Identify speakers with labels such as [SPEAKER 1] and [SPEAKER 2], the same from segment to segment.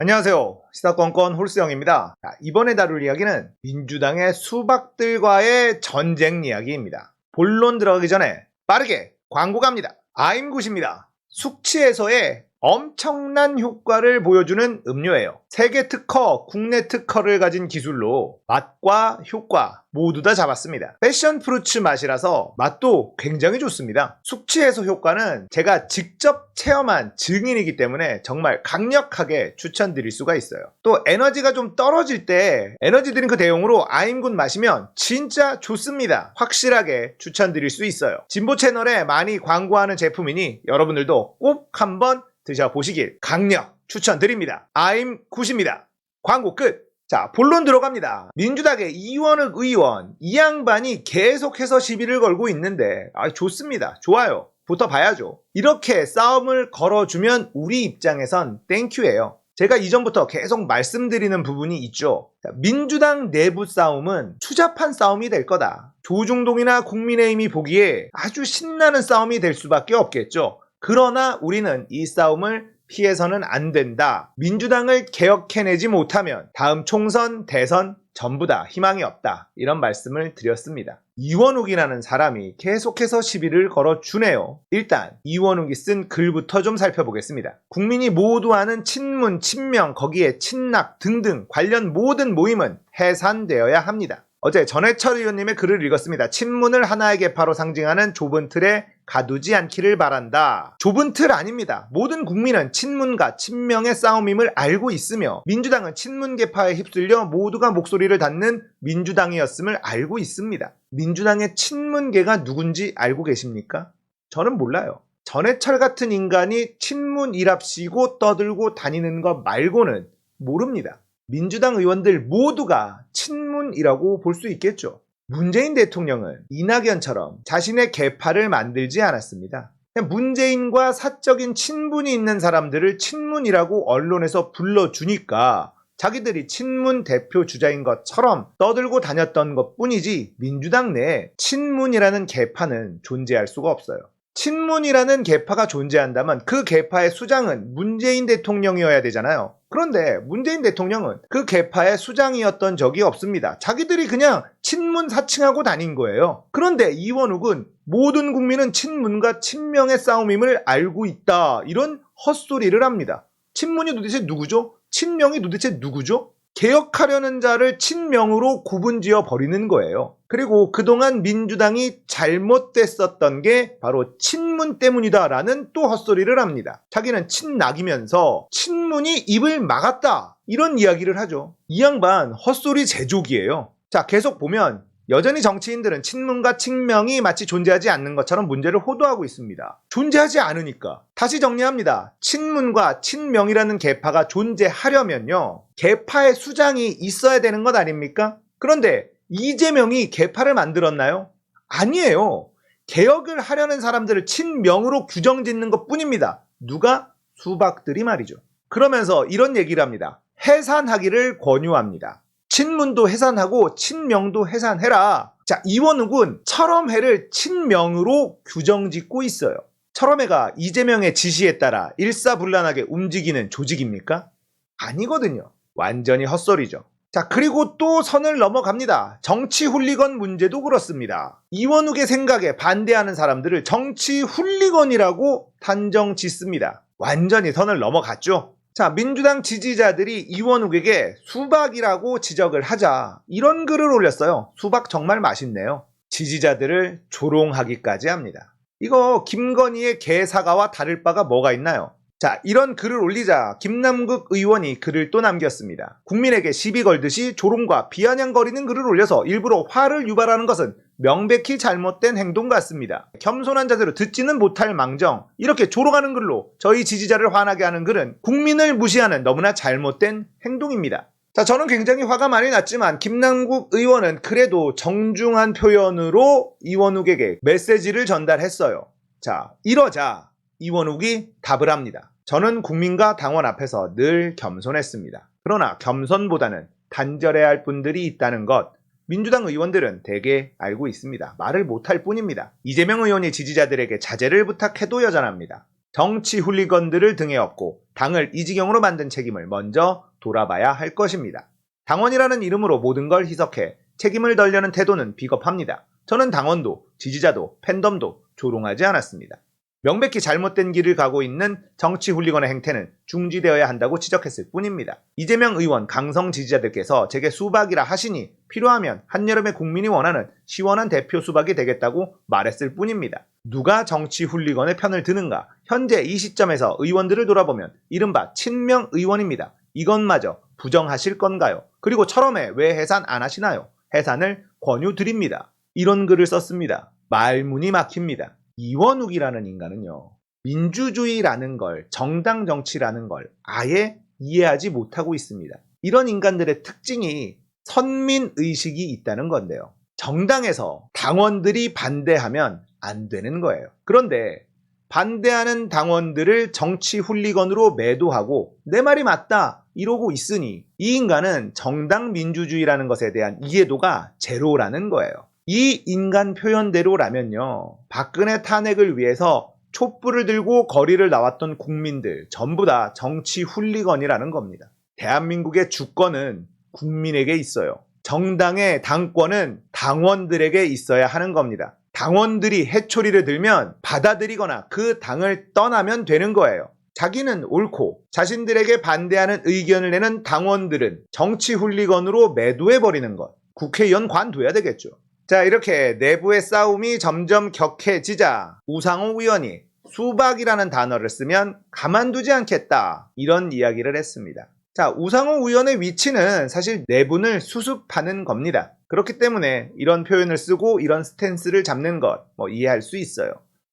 [SPEAKER 1] 안녕하세요. 시사건건 홀스영입니다. 이번에 다룰 이야기는 민주당의 수박들과의 전쟁 이야기입니다. 본론 들어가기 전에 빠르게 광고 갑니다. 아임굿입니다. 숙취 해소에 엄청난 효과를 보여주는 음료예요. 세계 특허, 국내 특허를 가진 기술로 맛과 효과 모두 다 잡았습니다. 패션 프루츠 맛이라서 맛도 굉장히 좋습니다. 숙취 해소 효과는 제가 직접 체험한 증인이기 때문에 정말 강력하게 추천드릴 수가 있어요. 또 에너지가 좀 떨어질 때 에너지 드링크 대용으로 아임굿 마시면 진짜 좋습니다. 확실하게 추천드릴 수 있어요. 진보 채널에 많이 광고하는 제품이니 여러분들도 꼭 한번 드셔보시길 강력 추천드립니다. 아임굿입니다. 광고 끝! 자, 본론 들어갑니다. 민주당의 이원욱 의원, 이 양반이 계속해서 시비를 걸고 있는데 좋습니다. 좋아요. 붙어봐야죠. 이렇게 싸움을 걸어주면 우리 입장에선 땡큐예요. 제가 이전부터 계속 말씀드리는 부분이 있죠. 민주당 내부 싸움은 추잡한 싸움이 될 거다. 조중동이나 국민의힘이 보기에 아주 신나는 싸움이 될 수밖에 없겠죠. 그러나 우리는 이 싸움을 피해서는 안 된다. 민주당을 개혁해내지 못하면 다음 총선, 대선 전부 다 희망이 없다. 이런 말씀을 드렸습니다. 이원욱이라는 사람이 계속해서 시비를 걸어주네요. 일단 이원욱이 쓴 글부터 좀 살펴보겠습니다. 국민이 모두 아는 친문, 친명, 거기에 친낙 등등 관련 모든 모임은 해산되어야 합니다. 어제 전해철 의원님의 글을 읽었습니다. 친문을 하나의 계파로 상징하는 좁은 틀에 가두지 않기를 바란다. 좁은 틀 아닙니다. 모든 국민은 친문과 친명의 싸움임을 알고 있으며 민주당은 친문 계파에 휩쓸려 모두가 목소리를 닫는 민주당이었음을 알고 있습니다. 민주당의 친문계가 누군지 알고 계십니까? 저는 몰라요. 전해철 같은 인간이 친문이랍시고 떠들고 다니는 것 말고는 모릅니다. 민주당 의원들 모두가 친문이라고 볼 수 있겠죠. 문재인 대통령은 이낙연처럼 자신의 계파를 만들지 않았습니다. 그냥 문재인과 사적인 친분이 있는 사람들을 친문이라고 언론에서 불러주니까 자기들이 친문 대표 주자인 것처럼 떠들고 다녔던 것뿐이지 민주당 내에 친문이라는 계파는 존재할 수가 없어요. 친문이라는 계파가 존재한다면 그 계파의 수장은 문재인 대통령이어야 되잖아요. 그런데 문재인 대통령은 그 계파의 수장이었던 적이 없습니다. 자기들이 그냥 친문 사칭하고 다닌 거예요. 그런데 이원욱은 모든 국민은 친문과 친명의 싸움임을 알고 있다. 이런 헛소리를 합니다. 친문이 도대체 누구죠? 친명이 도대체 누구죠? 개혁하려는 자를 친명으로 구분지어 버리는 거예요. 그리고 그동안 민주당이 잘못됐었던 게 바로 친문 때문이다라는 또 헛소리를 합니다. 자기는 친낙이면서 친문이 입을 막았다 이런 이야기를 하죠. 이 양반 헛소리 제조기예요. 자, 계속 보면 여전히 정치인들은 친문과 친명이 마치 존재하지 않는 것처럼 문제를 호도하고 있습니다. 존재하지 않으니까. 다시 정리합니다. 친문과 친명이라는 계파가 존재하려면요. 계파의 수장이 있어야 되는 것 아닙니까? 그런데 이재명이 계파를 만들었나요? 아니에요. 개혁을 하려는 사람들을 친명으로 규정짓는 것 뿐입니다. 누가? 수박들이 말이죠. 그러면서 이런 얘기를 합니다. 해산하기를 권유합니다. 친문도 해산하고 친명도 해산해라. 자, 이원욱은 철험회를 친명으로 규정짓고 있어요. 철험회가 이재명의 지시에 따라 일사불란하게 움직이는 조직입니까? 아니거든요. 완전히 헛소리죠. 자, 그리고 또 선을 넘어갑니다. 정치 훌리건 문제도 그렇습니다. 이원욱의 생각에 반대하는 사람들을 정치 훌리건이라고 단정 짓습니다. 완전히 선을 넘어갔죠. 자, 민주당 지지자들이 이원욱에게 수박이라고 지적을 하자 이런 글을 올렸어요. 수박 정말 맛있네요. 지지자들을 조롱하기까지 합니다. 이거 김건희의 개사과와 다를 바가 뭐가 있나요? 자, 이런 글을 올리자 김남국 의원이 글을 또 남겼습니다. 국민에게 시비 걸듯이 조롱과 비아냥거리는 글을 올려서 일부러 화를 유발하는 것은 명백히 잘못된 행동 같습니다. 겸손한 자세로 듣지는 못할 망정 이렇게 조롱하는 글로 저희 지지자를 화나게 하는 글은 국민을 무시하는 너무나 잘못된 행동입니다. 자, 저는 굉장히 화가 많이 났지만 김남국 의원은 그래도 정중한 표현으로 이원욱에게 메시지를 전달했어요. 자, 이러자 이원욱이 답을 합니다. 저는 국민과 당원 앞에서 늘 겸손했습니다. 그러나 겸손보다는 단절해야 할 분들이 있다는 것 민주당 의원들은 대개 알고 있습니다. 말을 못할 뿐입니다. 이재명 의원이 지지자들에게 자제를 부탁해도 여전합니다. 정치 훌리건들을 등에 업고 당을 이 지경으로 만든 책임을 먼저 돌아봐야 할 것입니다. 당원이라는 이름으로 모든 걸 희석해 책임을 덜려는 태도는 비겁합니다. 저는 당원도, 지지자도, 팬덤도 조롱하지 않았습니다. 명백히 잘못된 길을 가고 있는 정치 훌리건의 행태는 중지되어야 한다고 지적했을 뿐입니다. 이재명 의원 강성 지지자들께서 제게 수박이라 하시니 필요하면 한여름에 국민이 원하는 시원한 대표 수박이 되겠다고 말했을 뿐입니다. 누가 정치 훌리건의 편을 드는가? 현재 이 시점에서 의원들을 돌아보면 이른바 친명 의원입니다. 이것마저 부정하실 건가요? 그리고 철험에 왜 해산 안 하시나요? 해산을 권유드립니다. 이런 글을 썼습니다. 말문이 막힙니다. 이원욱이라는 인간은요, 민주주의라는 걸, 정당 정치라는 걸 아예 이해하지 못하고 있습니다. 이런 인간들의 특징이 선민의식이 있다는 건데요. 정당에서 당원들이 반대하면 안 되는 거예요. 그런데 반대하는 당원들을 정치 훌리건으로 매도하고 내 말이 맞다 이러고 있으니 이 인간은 정당 민주주의라는 것에 대한 이해도가 제로라는 거예요. 이 인간 표현대로라면요, 박근혜 탄핵을 위해서 촛불을 들고 거리를 나왔던 국민들 전부 다 정치 훌리건이라는 겁니다. 대한민국의 주권은 국민에게 있어요. 정당의 당권은 당원들에게 있어야 하는 겁니다. 당원들이 해초리를 들면 받아들이거나 그 당을 떠나면 되는 거예요. 자기는 옳고 자신들에게 반대하는 의견을 내는 당원들은 정치 훌리건으로 매도해버리는 것. 국회의원 관둬야 되겠죠. 자, 이렇게 내부의 싸움이 점점 격해지자 우상호 의원이 수박이라는 단어를 쓰면 가만두지 않겠다 이런 이야기를 했습니다. 자, 우상호 의원의 위치는 사실 내분을 수습하는 겁니다. 그렇기 때문에 이런 표현을 쓰고 이런 스탠스를 잡는 것 이해할 수 있어요.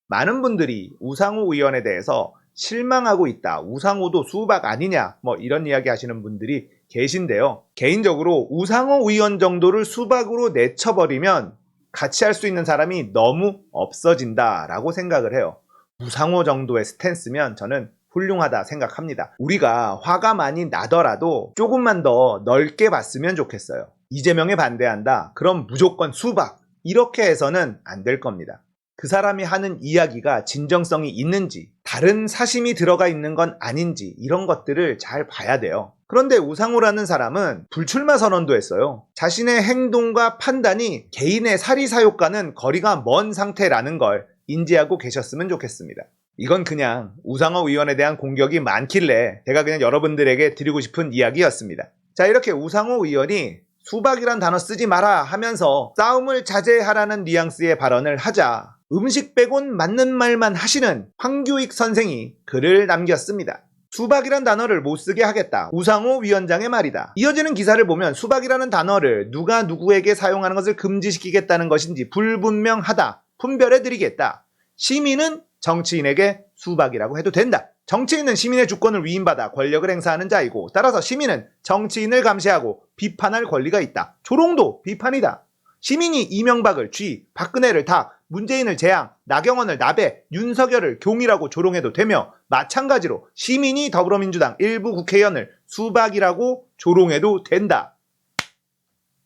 [SPEAKER 1] 많은 분들이 우상호 의원에 대해서 실망하고 있다. 우상호도 수박 아니냐 이런 이야기 하시는 분들이 계신데요. 개인적으로 우상호 의원 정도를 수박으로 내쳐버리면 같이 할 수 있는 사람이 너무 없어진다라고 생각을 해요. 우상호 정도의 스탠스면 저는 훌륭하다 생각합니다. 우리가 화가 많이 나더라도 조금만 더 넓게 봤으면 좋겠어요. 이재명에 반대한다. 그럼 무조건 수박. 이렇게 해서는 안 될 겁니다. 그 사람이 하는 이야기가 진정성이 있는지, 다른 사심이 들어가 있는 건 아닌지 이런 것들을 잘 봐야 돼요. 그런데 우상호라는 사람은 불출마 선언도 했어요. 자신의 행동과 판단이 개인의 사리사욕과는 거리가 먼 상태라는 걸 인지하고 계셨으면 좋겠습니다. 이건 그냥 우상호 의원에 대한 공격이 많길래 제가 그냥 여러분들에게 드리고 싶은 이야기였습니다. 자, 이렇게 우상호 의원이 수박이란 단어 쓰지 마라 하면서 싸움을 자제하라는 뉘앙스의 발언을 하자 음식 빼곤 맞는 말만 하시는 황교익 선생이 글을 남겼습니다. 수박이란 단어를 못 쓰게 하겠다. 우상호 위원장의 말이다. 이어지는 기사를 보면 수박이라는 단어를 누가 누구에게 사용하는 것을 금지시키겠다는 것인지 불분명하다. 분별해드리겠다. 시민은 정치인에게 수박이라고 해도 된다. 정치인은 시민의 주권을 위임받아 권력을 행사하는 자이고 따라서 시민은 정치인을 감시하고 비판할 권리가 있다. 조롱도 비판이다. 시민이 이명박을 쥐, 박근혜를 닭, 문재인을 재앙, 나경원을 나배, 윤석열을 경이라고 조롱해도 되며 마찬가지로 시민이 더불어민주당 일부 국회의원을 수박이라고 조롱해도 된다.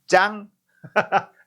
[SPEAKER 1] 짱!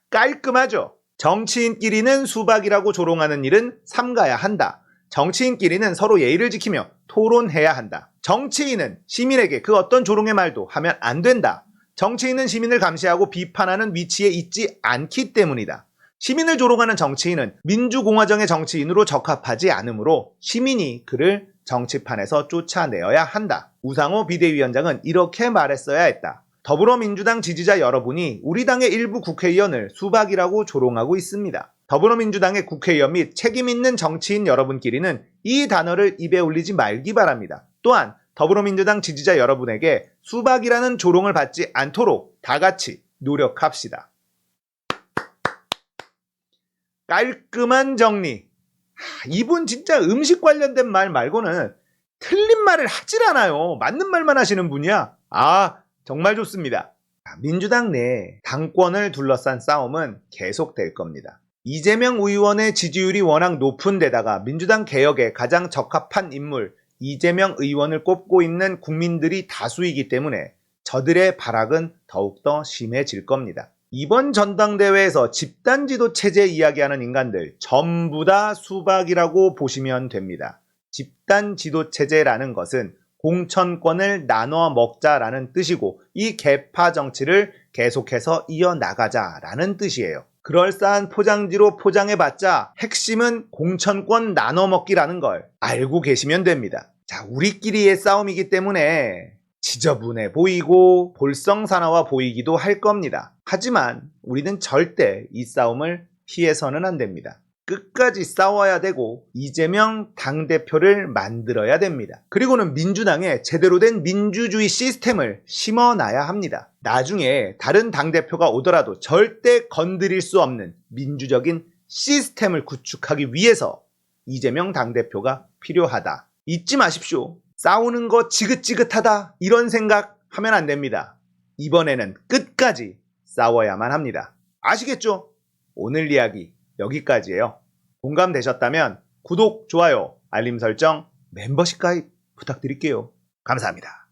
[SPEAKER 1] 깔끔하죠? 정치인끼리는 수박이라고 조롱하는 일은 삼가야 한다. 정치인끼리는 서로 예의를 지키며 토론해야 한다. 정치인은 시민에게 그 어떤 조롱의 말도 하면 안 된다. 정치인은 시민을 감시하고 비판하는 위치에 있지 않기 때문이다. 시민을 조롱하는 정치인은 민주공화정의 정치인으로 적합하지 않으므로 시민이 그를 정치판에서 쫓아내어야 한다. 우상호 비대위원장은 이렇게 말했어야 했다. 더불어민주당 지지자 여러분이 우리 당의 일부 국회의원을 수박이라고 조롱하고 있습니다. 더불어민주당의 국회의원 및 책임있는 정치인 여러분끼리는 이 단어를 입에 올리지 말기 바랍니다. 또한 더불어민주당 지지자 여러분에게 수박이라는 조롱을 받지 않도록 다 같이 노력합시다. 깔끔한 정리. 이분 진짜 음식 관련된 말 말고는 틀린 말을 하질 않아요. 맞는 말만 하시는 분이야. 정말 좋습니다. 민주당 내 당권을 둘러싼 싸움은 계속될 겁니다. 이재명 의원의 지지율이 워낙 높은 데다가 민주당 개혁에 가장 적합한 인물 이재명 의원을 꼽고 있는 국민들이 다수이기 때문에 저들의 발악은 더욱더 심해질 겁니다. 이번 전당대회에서 집단지도 체제 이야기하는 인간들 전부 다 수박이라고 보시면 됩니다. 집단지도 체제라는 것은 공천권을 나눠 먹자라는 뜻이고 이 개파 정치를 계속해서 이어나가자라는 뜻이에요. 그럴싸한 포장지로 포장해봤자 핵심은 공천권 나눠 먹기라는 걸 알고 계시면 됩니다. 자, 우리끼리의 싸움이기 때문에 지저분해 보이고 볼썽사나워 보이기도 할 겁니다. 하지만 우리는 절대 이 싸움을 피해서는 안 됩니다. 끝까지 싸워야 되고 이재명 당대표를 만들어야 됩니다. 그리고는 민주당에 제대로 된 민주주의 시스템을 심어놔야 합니다. 나중에 다른 당대표가 오더라도 절대 건드릴 수 없는 민주적인 시스템을 구축하기 위해서 이재명 당대표가 필요하다. 잊지 마십시오. 싸우는 거 지긋지긋하다 이런 생각 하면 안 됩니다. 이번에는 끝까지 싸워야만 합니다. 아시겠죠? 오늘 이야기 여기까지예요. 공감되셨다면 구독, 좋아요, 알림 설정, 멤버십 가입 부탁드릴게요. 감사합니다.